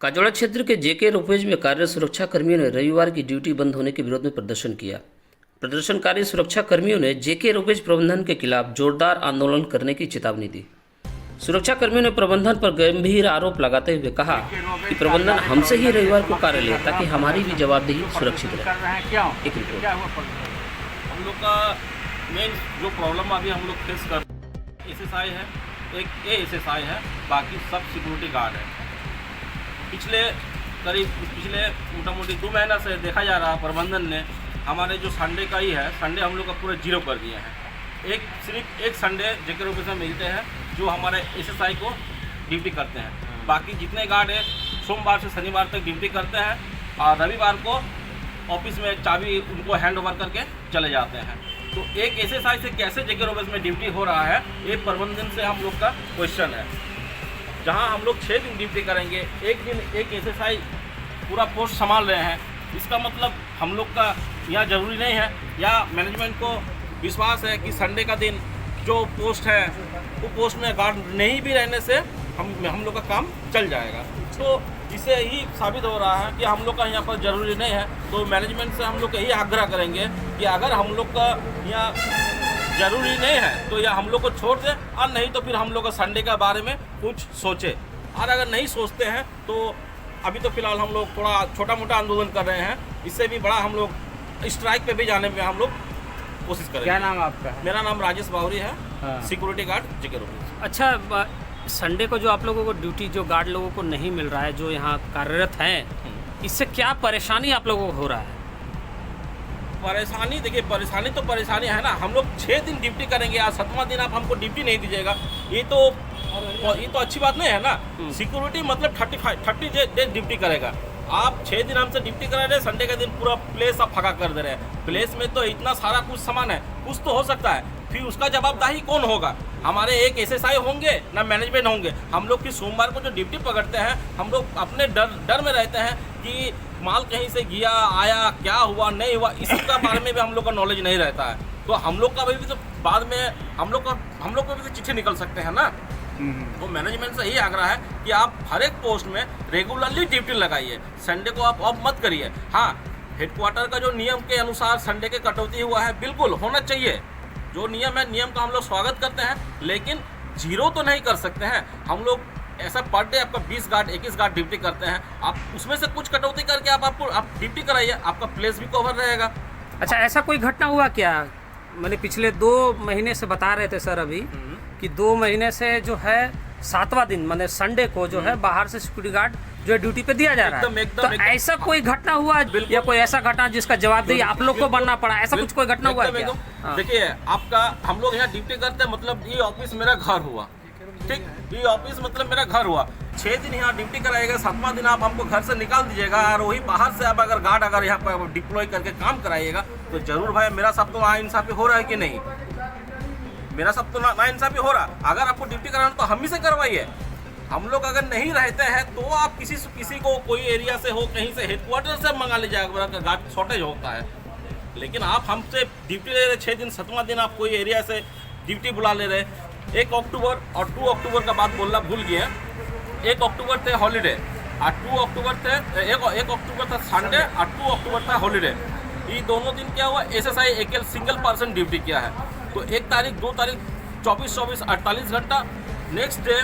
काजोड़ा क्षेत्र के जेके रोपेज में कार्यरत सुरक्षा कर्मियों ने रविवार की ड्यूटी बंद होने के विरोध में प्रदर्शन किया। प्रदर्शनकारी सुरक्षा कर्मियों ने जेके रोपेज प्रबंधन के खिलाफ जोरदार आंदोलन करने की चेतावनी दी। सुरक्षा कर्मियों ने प्रबंधन पर गंभीर आरोप लगाते हुए कहा कि प्रबंधन हमसे ही रविवार को कार्य ले ताकि हमारी भी जवाबदेही सुरक्षित रहे। एक रिपोर्ट। हम लोग का मेन जो प्रॉब्लम अभी हम लोग फेस कर एसएसआई है, एक एएसआई है, बाकी सब सिक्योरिटी गार्ड है। पिछले मोटा मोटी 2 महीना से देखा जा रहा है प्रबंधन ने हमारे जो संडे का ही है, संडे हम लोग का पूरा जीरो कर दिए हैं। सिर्फ एक संडे जेके रोपेज में मिलते हैं जो हमारे एसएसआई को ड्यूटी करते हैं। बाकी जितने गार्ड है सोमवार से शनिवार तक ड्यूटी करते हैं और रविवार को ऑफिस में चाबी उनको हैंड ओवर करके चले जाते हैं। तो एक एसएसआई से कैसे जेके रोपेज में ड्यूटी हो रहा है, ये प्रबंधन से हम लोग का क्वेश्चन है। जहां हम लोग 6 दिन ड्यूटी करेंगे, एक दिन एक एसएसआई पूरा पोस्ट संभाल रहे हैं, इसका मतलब हम लोग का यहाँ ज़रूरी नहीं है या मैनेजमेंट को विश्वास है कि संडे का दिन जो पोस्ट है वो पोस्ट में गार्ड नहीं भी रहने से हम लोग का काम चल जाएगा। तो इससे यही साबित हो रहा है कि हम लोग का यहाँ पर ज़रूरी नहीं है। तो मैनेजमेंट से हम लोग यही आग्रह करेंगे कि अगर हम लोग का यहाँ ज़रूरी नहीं है तो या हम लोग को छोड़ दें और नहीं तो फिर हम लोग का संडे के बारे में कुछ सोचे। और अगर नहीं सोचते हैं तो अभी तो फिलहाल हम लोग थोड़ा छोटा मोटा आंदोलन कर रहे हैं, इससे भी बड़ा हम लोग स्ट्राइक पे भी जाने में हम लोग कोशिश करेंगे। क्या नाम आपका? मेरा नाम राजेश बावरी है। हाँ। सिक्योरिटी गार्ड जेके रोपेज। अच्छा, संडे को जो आप लोगों को ड्यूटी जो गार्ड लोगों को नहीं मिल रहा है, जो यहाँ कार्यरत हैं, इससे क्या परेशानी आप लोगों को हो रहा है? परेशानी देखिए, परेशानी है ना। हम लोग 6 दिन ड्यूटी करेंगे, आज 7वां दिन आप हमको ड्यूटी नहीं दीजिएगा, ये तो अच्छी बात नहीं है ना। सिक्योरिटी मतलब 30 डेज ड्यूटी करेगा। आप 6 दिन हमसे ड्यूटी करा रहे हैं, संडे का दिन पूरा प्लेस आप फका कर दे रहे हैं। प्लेस में तो इतना सारा कुछ सामान है, कुछ तो हो सकता है, फिर उसका जवाबदाही कौन होगा? हमारे एक एसएसआई होंगे ना मैनेजमेंट होंगे। हम लोग फिर सोमवार को जो ड्यूटी पकड़ते हैं, हम लोग अपने डर में रहते हैं कि माल कहीं से गया आया, क्या हुआ नहीं हुआ, इसका बारे में भी हम लोग का नॉलेज नहीं रहता है। तो हम लोग का भी तो बाद में हम लोग को भी तो चिट्ठी निकल सकते हैं ना। तो मैनेजमेंट से यही आग्रह है कि आप हर एक पोस्ट में रेगुलरली ड्यूटी लगाइए, संडे को आप ऑफ मत करिए। हाँ, हेडक्वार्टर का जो नियम के अनुसार संडे के कटौती हुआ है, बिल्कुल होना चाहिए। जो नियम है, नियम का हम लोग स्वागत करते हैं, लेकिन जीरो तो नहीं कर सकते हैं हम लोग। ऐसा पर डे आपका 20 गार्ड 21 गार्ड ड्यूटी करते हैं, आप उसमें से कुछ कटौती करके आप ड्यूटी कराइए, आपका प्लेस भी कवर रहेगा। अच्छा, ऐसा कोई घटना हुआ क्या? मैंने पिछले 2 महीने से बता रहे थे सर अभी कि 2 महीने से जो है 7वां दिन मतलब संडे को जो है बाहर से सिक्योरिटी गार्ड जो है ड्यूटी पे दिया जा रहा है। तो ऐसा कोई घटना हुआ या कोई ऐसा घटना जिसका जवाबदेही आप लोग को बनना पड़ा, ऐसा कुछ कोई घटना हुआ क्या? देखिए, आपका हम लोग यहाँ ड्यूटी करते हैं, मतलब ये ऑफिस मेरा घर हुआ, ठीक, ये ऑफिस मतलब मेरा घर हुआ। 6 दिन यहाँ ड्यूटी कराएगा, 7वां दिन आप हमको घर से निकाल दीजिएगा और वही बाहर से आप अगर गार्ड अगर यहाँ पर डिप्लॉय करके काम कराइएगा तो जरूर भाई मेरा सब तो नाइंसाफी हो रहा है कि नहीं? मेरा सब तो नाइंसाफी हो रहा। अगर आपको ड्यूटी कराना तो हम ही से करवाइए। हम लोग अगर नहीं रहते हैं तो आप किसी को कोई एरिया से हो, कहीं से हेडक्वार्टर से मंगा लीजिएगा, गार्ड शॉर्टेज होता है। लेकिन आप हमसे ड्यूटी ले रहे 6 दिन, 7वां दिन आप कोई एरिया से ड्यूटी बुला ले रहे। 1 अक्टूबर और 2 अक्टूबर का बात बोलना भूल गए। 1 अक्टूबर थे हॉलीडे और 2 अक्टूबर थे 1 अक्टूबर था संडे और 2 अक्टूबर था हॉलीडे। ये दोनों दिन क्या हुआ, एसएसआई एक सिंगल पर्सन ड्यूटी किया है। तो 1 तारीख 2 तारीख 24 48 घंटा, नेक्स्ट डे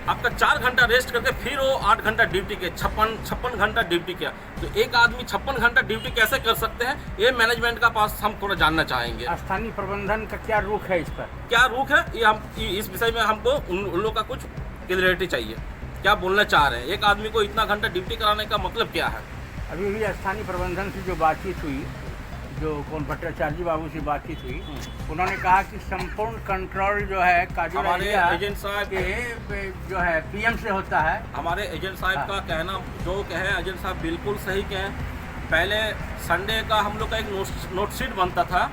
आपका 4 घंटा रेस्ट करके फिर वो 8 घंटा ड्यूटी किया, 56 घंटा ड्यूटी किया। तो एक आदमी 56 घंटा ड्यूटी कैसे कर सकते हैं, ये मैनेजमेंट का पास हम थोड़ा जानना चाहेंगे। स्थानीय प्रबंधन का क्या रुख है इस पर? क्या रुख है ये इस विषय में हमको उन लोग का कुछ क्लियरिटी चाहिए, क्या बोलना चाह रहे हैं। एक आदमी को इतना घंटा ड्यूटी कराने का मतलब क्या है? अभी भी स्थानीय प्रबंधन से जो बातचीत हुई, जो कौन भट्टाचार्य बाबू से बातचीत हुई, उन्होंने कहा कि संपूर्ण कंट्रोल जो है काजोड़ा एजेंट साहब के जो है पीएम से होता है। हमारे एजेंट साहब का कहना जो कहे एजेंट साहब बिल्कुल सही कहें। पहले संडे का हम लोग का एक नोटशीट बनता था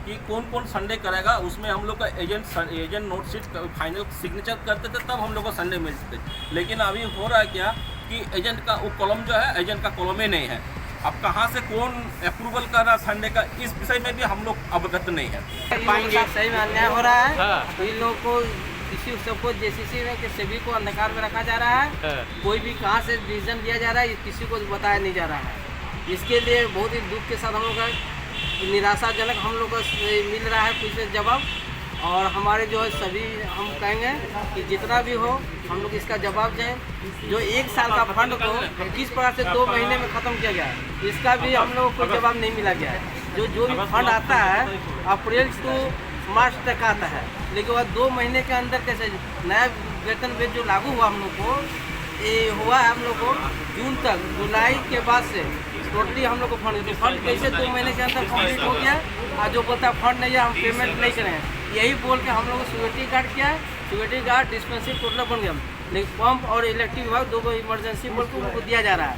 कि कौन कौन संडे करेगा, उसमें हम लोग का एजेंट नोटशीट फाइनल सिग्नेचर करते थे, तब हम लोग को संडे मिलते थे। लेकिन अभी हो रहा है क्या कि एजेंट का वो कॉलम जो है, एजेंट का कॉलम ही नहीं है। अब कहाँ से कौन अप्रूवल कर रहा संडे का, इस विषय में भी हम लोग अवगत नहीं है। पाएंगे सही में अन्याय हो रहा है। तो इन लोगों को किसी सबको जेसीसी में कि सभी को अंधकार में रखा जा रहा है। कोई भी कहाँ से डिसीजन दिया जा रहा है ये किसी को बताया नहीं जा रहा है। इसके लिए बहुत ही दुख के साथ हम लोग का निराशाजनक हम लोग को मिल रहा है कुछ जवाब। और हमारे जो है सभी हम कहेंगे कि जितना भी हो हम लोग इसका जवाब दें। जो 1 साल का फंड को किस प्रकार से 2 महीने में ख़त्म किया गया है इसका भी हम लोग को जवाब नहीं मिला गया है। जो भी फंड आता है अप्रैल टू मार्च तक आता है, लेकिन वह 2 महीने के अंदर कैसे नया वेतन वेत जो लागू हुआ हम लोग को ये हुआ है हम लोग को जून तक, जुलाई के बाद से टोटली हम लोग को फंड कैसे 2 महीने के अंदर कंप्लीट हो गया। और जो बोलता है फंड नहीं है हम पेमेंट नहीं करें यही बोल के हम लोग को सिक्योरिटी गार्ड किया है। सिक्योरिटी गार्ड डिस्पेंसरी टोटल बन गया, लेकिन पंप और इलेक्ट्रिक विभाग 2 इमरजेंसी बोल के उनको दिया जा रहा है।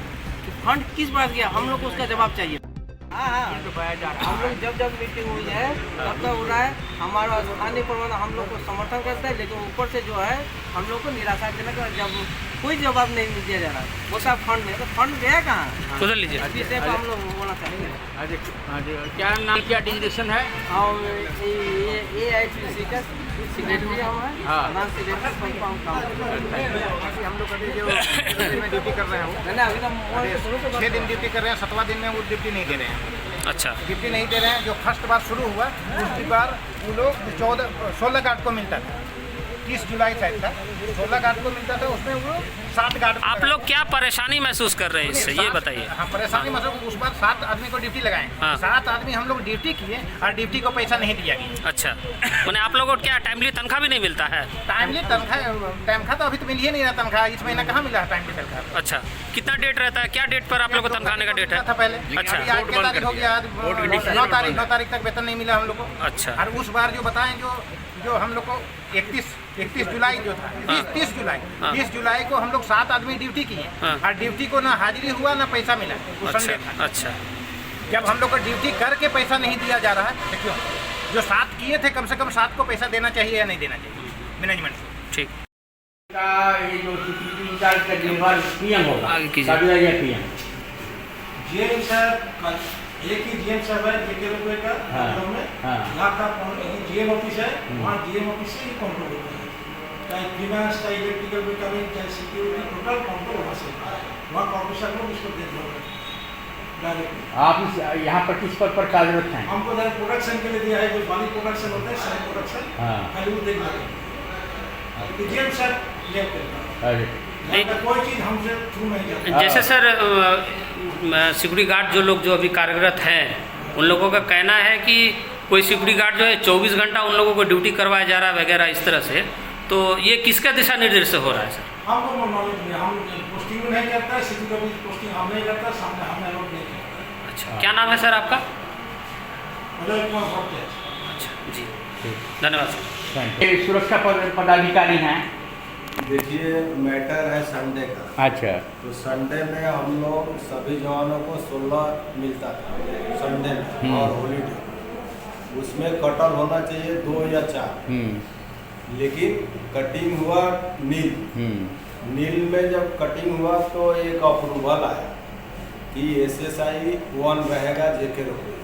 फंड किस बात किया हम लोग को उसका जवाब चाहिए। हाँ हम लोग जब मीटिंग हुई है तब तक हो रहा है। हमारा स्थानीय प्रबंधन हम लोग को समर्थन करता है, लेकिन ऊपर से जो है हम लोग को निराशाजनक जब कोई जवाब नहीं दिया जा रहा है। वो सब फंड है तो फंड गया कहाँ उधर लीजिए। इस विषय पर हम लोग बोलना चाहेंगे। क्या नाम क्या डिजिग्नेशन है? और ये AITC का सेक्रेटरी हम हैं, हाँ। प्रधान सेक्रेटरी हम काम हम लोग अभी जो ड्यूटी कर रहे हैं अभी तो 6 दिन ड्यूटी कर रहे हैं, 7वां दिन में वो ड्यूटी नहीं दे रहे हैं। अच्छा, ड्यूटी नहीं दे रहे हैं। जो फर्स्ट बार शुरू हुआ उसकी बार वो लोग 16 गार्ड को मिलता था। 30 जुलाई शायद था, 16 गार्ड को मिलता था, उसमें वो 7 गार्ड। आप लोग क्या परेशानी महसूस कर रहे हैं इससे ये बताइए। हाँ, परेशानी मतलब उस बार 7 आदमी को ड्यूटी लगाए। हाँ। 7 आदमी हम लोग ड्यूटी किए और ड्यूटी को पैसा नहीं दिया गया। अच्छा, मैंने आप लोगों को क्या टाइमली तनख्वाह भी नहीं मिलता है? टाइमली तनख्वाह तो अभी तो मिल ही नहीं रहा। तनख्वाह इस महीना कहाँ मिला है टाइमली तनख्वाह? अच्छा, कितना डेट रहता है? क्या डेट पर आप लोग को तनख्वाह आने का डेट है? था पहले। अच्छा। अभी आज क्या तारीख हो गया? 9 तारीख तक वेतन नहीं मिला हम लोग को। अच्छा। और उस बार जो बताएं जो हम लोग को 31 जुलाई जो था, 30 जुलाई, हाँ। 30 जुलाई को हम लोग 7 आदमी ड्यूटी किए। हाँ। और ड्यूटी को ना हाजिरी हुआ ना पैसा मिला। वो संडे अच्छा, था। अच्छा, जब हम लोग को ड्यूटी करके पैसा नहीं दिया जा रहा है तो क्यों? जो 7 किए थे कम से कम 7 को पैसा देना चाहिए या नहीं देना चाहिए मैनेजमेंट को? ठीक। का ये जो सिक्योरिटी गार्ड का जिम्मेवार PM होगा, आगे कीजिए। काबिला या PM? GM साहब एक ही GM साहब है JK रुपये का हाँ, गाँव में। हाँ। यहाँ का GM ऑफिस है, वहाँ GM ऑफिस से ही कंट्रोल होता है। चाहे फिनांस, चाहे इलेक्ट्रिकल में कमी, चाहे सिक्योरिटी, टोटल कंट्रोल वहाँ से होता है। वहाँ कॉर्पोरेशन लोग इसको देख रहे हैं डायरेक्टली। आप यहाँ पर किस पद पर कार्यरत हैं? हमको इधर प्रोडक्शन के लिए दिया है, जो बाली प्रोडक्शन होता है, सारे प्रोडक्शन हाँ। खाली वो देख रहे हैं। GM साहब ले करता है। अरे, यहाँ का कोई चीज़ हमसे थ्रू नहीं जाता। जैसे सर सिक्योरिटी गार्ड जो लोग जो अभी कार्यरत हैं उन लोगों का कहना है कि कोई सिक्योरिटी गार्ड जो है 24 घंटा उन लोगों को ड्यूटी करवाया जा रहा है वगैरह इस तरह से, तो ये किसका दिशा निर्देश से हो रहा है सर? हमको नॉलेज नहीं है, हम पोस्टिंग नहीं करता है, सिटी का भी पोस्टिंग हम नहीं करता, सामने हम लोग नहीं करता। अच्छा, क्या नाम है सर आपका? अजय कुमार भट्ट। अच्छा जी, धन्यवाद सर। ये सुरक्षा पदाधिकारी हैं। देखिए, मैटर है संडे का। अच्छा। तो संडे में हम लोग सभी जवानों को 16 मिलता था संडे में और हॉलीडे। उसमें कटल होना चाहिए 2 या 4। लेकिन कटिंग हुआ नील में जब कटिंग हुआ तो एक अप्रूवल आया कि SSI 1 रहेगा JK रुपये।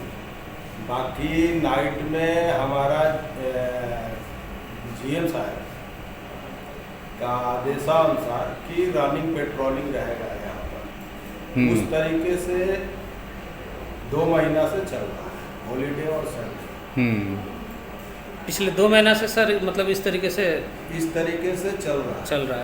बाकी नाइट में हमारा GM साहब का आदेशानुसार कि रनिंग पेट्रोलिंग रहेगा यहाँ पर। उस तरीके से 2 महीना से चल रहा है, हॉलीडे और संडे। पिछले 2 महीना से सर मतलब इस तरीके से चल रहा है। चल रहा है।